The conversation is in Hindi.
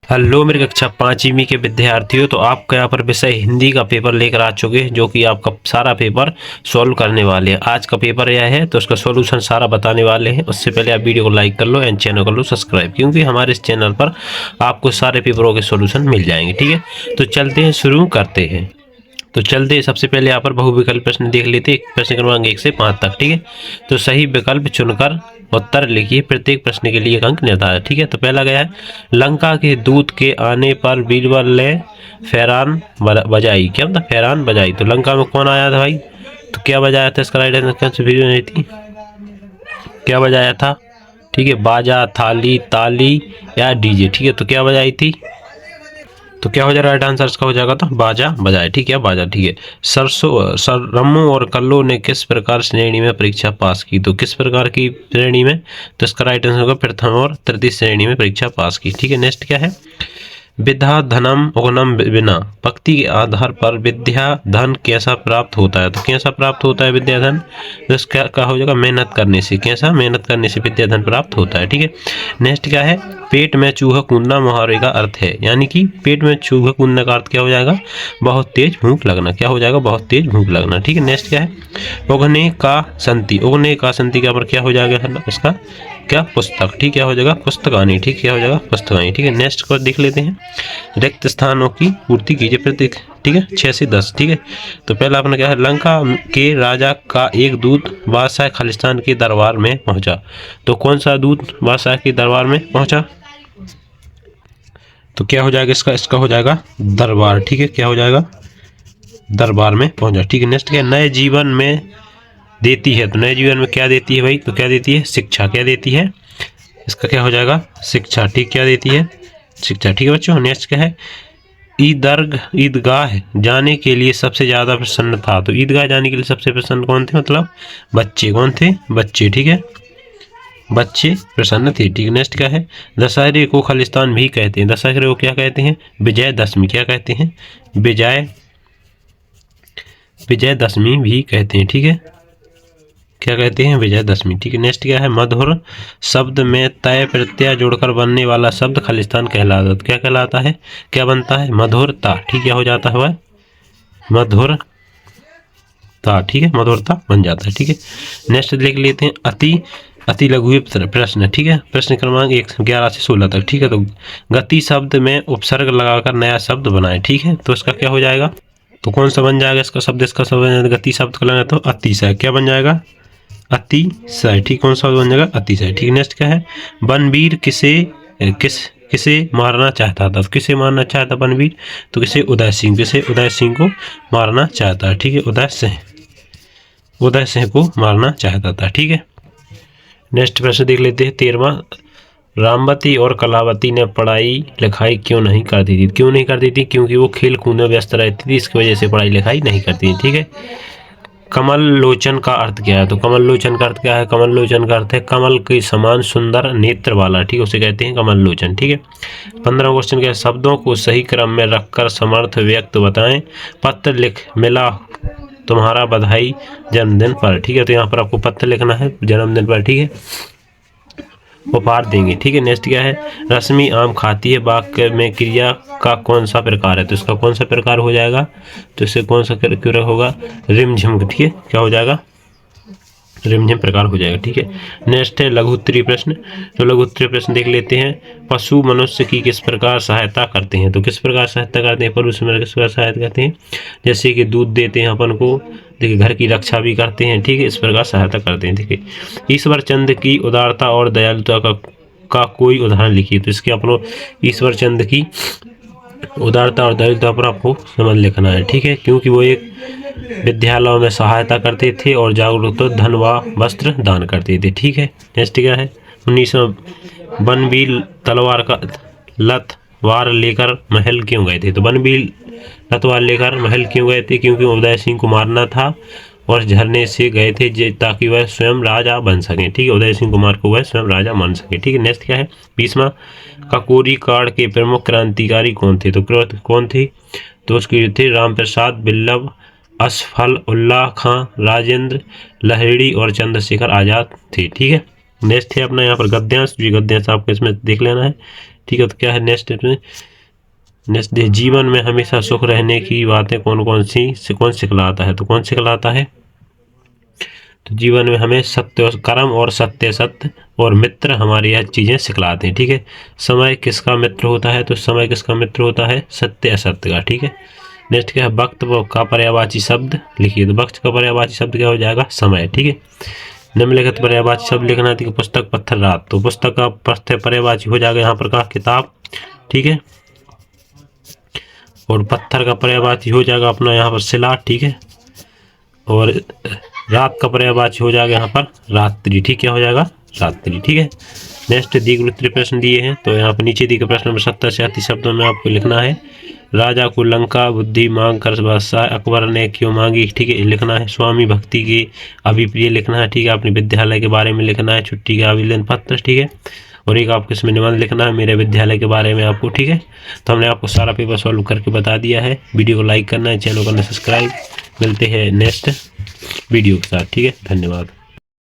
हेलो मेरी कक्षा 5वीं के विद्यार्थियों। तो आपका यहाँ पर विषय हिंदी का पेपर लेकर आ चुके हैं, जो कि आपका सारा पेपर सॉल्व करने वाले हैं। आज का पेपर यह है तो उसका सॉल्यूशन सारा बताने वाले हैं। उससे पहले आप वीडियो को लाइक कर लो एंड चैनल कर लो सब्सक्राइब, क्योंकि हमारे इस चैनल पर आपको सारे पेपरों के सॉल्यूशन मिल जाएंगे। ठीक है, तो चलते हैं, शुरू करते हैं। तो चलते सबसे पहले यहाँ पर बहुविकल्प प्रश्न देख लेते हैं, प्रश्न क्रमांक 1 से 5 तक। ठीक है, तो सही विकल्प चुनकर उत्तर लिखिए, प्रत्येक प्रश्न के लिए एक अंक निर्धारित। ठीक है, तो पहला गया है, लंका के दूत के आने पर बीरबल ने फैरान बजाई। क्या मतलब फैरान बजाई? तो लंका में कौन आया था भाई? तो क्या बजाया था? इसका राइट आंसर वीडियो नहीं थी, क्या बजाया था? ठीक है, बाजा, थाली, ताली या डीजे। ठीक है, तो क्या बजाई थी? तो क्या हो जाएगा? राइट आंसर इसका हो जाएगा तो बाजा बजाए। ठीक है, बाजा। ठीक है, रम्मू और कल्लो ने किस प्रकार श्रेणी में परीक्षा पास की? तो किस प्रकार की श्रेणी में? तो इसका राइट आंसर होगा प्रथम और तृतीय श्रेणी में परीक्षा पास की। ठीक है, नेक्स्ट क्या है, विद्या धनम उगनम बिना। भक्ति के आधार पर विद्या धन कैसा प्राप्त होता है? तो कैसा प्राप्त होता है विद्या धन? तो इसका क्या हो जाएगा? मेहनत करने से। कैसा? मेहनत करने से विद्या धन प्राप्त होता है। ठीक है, नेक्स्ट क्या है, पेट में चूहा कूदना मुहावरे का अर्थ है। यानी कि पेट में चूहा कूदने का अर्थ क्या हो जाएगा? बहुत तेज भूख लगना। क्या हो जाएगा? बहुत तेज भूख लगना। ठीक है, नेक्स्ट क्या है, उगने का संति। उगने का संति क्या पर क्या हो जाएगा? इसका क्या? पुस्तक। ठीक, क्या हो जाएगा? पुस्तकानी। ठीक, क्या हो जाएगा? पुस्तकानी। ठीक है, नेक्स्ट को देख लेते हैं, रिक्त स्थानों की पूर्ति कीजिए प्रत्येक। ठीक है, 6 से 10। ठीक है, तो पहला अपना क्या है, लंका के राजा का एक दूत बादशाह खालिस्तान के दरबार में पहुंचा। तो कौन सा दूत बादशाह के दरबार में पहुंचा? तो क्या हो जाएगा इसका? इसका हो जाएगा दरबार। ठीक है, क्या हो जाएगा? दरबार में पहुंचा। ठीक है, नेक्स्ट क्या, नए जीवन में देती है। तो नए जीवन में क्या देती है भाई? तो क्या देती है? शिक्षा। क्या देती है? इसका क्या हो जाएगा? शिक्षा। ठीक, क्या देती है? शिक्षा। ठीक है बच्चों, नेक्स्ट क्या है, ईदगाह जाने के लिए सबसे ज़्यादा प्रसन्न था। तो ईदगाह जाने के लिए सबसे प्रसन्न कौन थे? मतलब बच्चे। कौन थे? बच्चे। ठीक है, बच्चे प्रसन्न थे। ठीक, नेक्स्ट क्या है, दशहरे को खालिस्तान भी कहते हैं। दशहरे को क्या कहते हैं? विजयदशमी। क्या कहते हैं? विजयदशमी भी कहते हैं। ठीक है, क्या कहते हैं? विजयदशमी। ठीक है, नेक्स्ट क्या है, मधुर शब्द में तय प्रत्यय जोड़कर बनने वाला शब्द खालिस्तान कहलाता है। क्या कहलाता है? क्या बनता है? मधुरता। ठीक, क्या हो जाता है वह? मधुरता। ठीक है, मधुरता बन जाता है। ठीक है, नेक्स्ट देख लेते हैं, अति लघु प्रश्न। ठीक है, प्रश्न क्रमांक 11 से 16 तक। ठीक है, तो गति शब्द में उपसर्ग लगाकर नया शब्द बनाए। ठीक है, तो इसका क्या हो जाएगा? तो कौन सा बन जाएगा इसका शब्द? इसका शब्द गति शब्द का लगाना तो अतिशय। क्या बन जाएगा? अतिशय। ठीक, कौन सा बन जाएगा? अतिशय। ठीक, नेक्स्ट क्या है, बनवीर किसे मारना चाहता था? किसे मारना चाहता बनवीर? तो किसे? उदय सिंह। किसे? उदय सिंह को मारना चाहता है। ठीक है, उदय सिंह को मारना चाहता था। ठीक है, नेक्स्ट प्रश्न देख लेते हैं, 13वां, रामवती और कलावती ने पढ़ाई लिखाई क्यों नहीं करती थी? क्यों नहीं करती थी? क्योंकि वो खेल कूद में व्यस्त रहती थी, इसकी वजह से पढ़ाई लिखाई नहीं करती थी। ठीक है, कमल लोचन का अर्थ क्या है? तो कमल लोचन का अर्थ क्या है? कमल लोचन का अर्थ है कमल के समान सुंदर नेत्र वाला। ठीक है, उसे कहते हैं कमल लोचन। ठीक है, 15वां क्वेश्चन क्या है, शब्दों को सही क्रम में रखकर समर्थ व्यक्त बताएं। पत्र लिख मिला तुम्हारा बधाई जन्मदिन पर। ठीक है, तो यहाँ पर आपको पत्र लिखना है जन्मदिन पर। ठीक है, उपहार देंगे। ठीक है, नेक्स्ट क्या है, रश्मि आम खाती है, वाक्य में क्रिया का कौन सा प्रकार है? तो इसका कौन सा प्रकार हो जाएगा? तो इससे कौन सा क्रिया होगा? रिमझिम। ठीक है, क्या हो जाएगा? रिमझिम प्रकार हो जाएगा। ठीक है, नेक्स्ट है लघु उत्तरीय प्रश्न। तो लघु उत्तरीय प्रश्न देख लेते हैं, पशु मनुष्य की किस प्रकार सहायता करते हैं? तो किस प्रकार सहायता करते हैं? पशु मनुष्य किस प्रकार सहायता करते हैं? जैसे कि दूध देते हैं अपन को, देखिए घर की रक्षा भी करते हैं। ठीक है, इस प्रकार सहायता करते हैं। ठीक है, ईश्वर चंद्र की उदारता और दयालुता का कोई उदाहरण लिखिए। तो इसके अपनों ईश्वर चंद्र की उदारता और दयालुता पर आपको समझ लिखना है। ठीक है, क्योंकि वो एक विद्यालयों में सहायता करते थे और जागरूक धन व वस्त्र दान करते थे। ठीक है, नेक्स्ट क्या है, 19 बनबील तलवार का लतवार लेकर महल क्यों गए थे? तो बनबील लतवार लेकर महल क्यों गए थे? क्योंकि उदय सिंह को मारना था और झरने से गए थे ताकि वह स्वयं राजा बन सके। ठीक है, उदय सिंह कुमार को वह स्वयं राजा बन सके। ठीक है, नेक्स्ट क्या है, 20वां, काकोरी कांड के प्रमुख क्रांतिकारी कौन थे? तो कौन थे? तो उसके थे राम प्रसाद, बिल्लभ, असफल उल्लाह खां, राजेंद्र लहड़ी और चंद्रशेखर आजाद थे। ठीक है, नेक्स्ट है अपना यहाँ पर गद्यांश। जी गद्यांश आपको इसमें देख लेना है। ठीक है। तो क्या है नेक्स्ट में, नेक्स्ट जीवन में हमेशा सुख रहने की बातें कौन कौन सिखलाता है? तो कौन सिखलाता है? तो जीवन में हमें सत्य और कर्म और सत्य और मित्र हमारी यह चीज़ें सिखलाते हैं, ठीक है। समय किसका मित्र होता है? तो समय किसका मित्र होता है? सत्य असत्य का, ठीक है। नेक्स्ट क्या है, वक्त का पर्यायवाची शब्द लिखिए। तो वक्त का पर्यायवाची शब्द क्या हो जाएगा? समय, ठीक है। निम्नलिखित पर्यायवाची शब्द लिखना है। पुस्तक, पत्थर, रात। तो पुस्तक का पर्यायवाची हो जाएगा यहाँ पर का किताब, ठीक है। और पत्थर का पर्यायवाची हो जाएगा अपना यहाँ पर शिला, ठीक है। और रात का पर्यायवाची हो जाएगा यहाँ पर रात्रि, ठीक है, हो जाएगा रात्रि, ठीक है। नेक्स्ट दी गई उत्तरीय प्रश्न दिए हैं। तो यहाँ पर नीचे दिए गए प्रश्न नंबर 70 से 80 शब्दों में आपको लिखना है। राजा को लंका बुद्धि मांग कर बादशाह अकबर ने क्यों मांगी, ठीक है, लिखना है। स्वामी भक्ति की अभिप्रिय लिखना है, ठीक है। अपने विद्यालय के बारे में लिखना है, छुट्टी का आवेदन पत्र, ठीक है। और एक आपको इसमें निबंध लिखना है मेरे विद्यालय के बारे में आपको, ठीक है। तो हमने आपको सारा पेपर सॉल्व करके बता दिया है। वीडियो को लाइक करना है, चैनल को करना सब्सक्राइब। मिलते हैं नेक्स्ट वीडियो के साथ, ठीक है। धन्यवाद।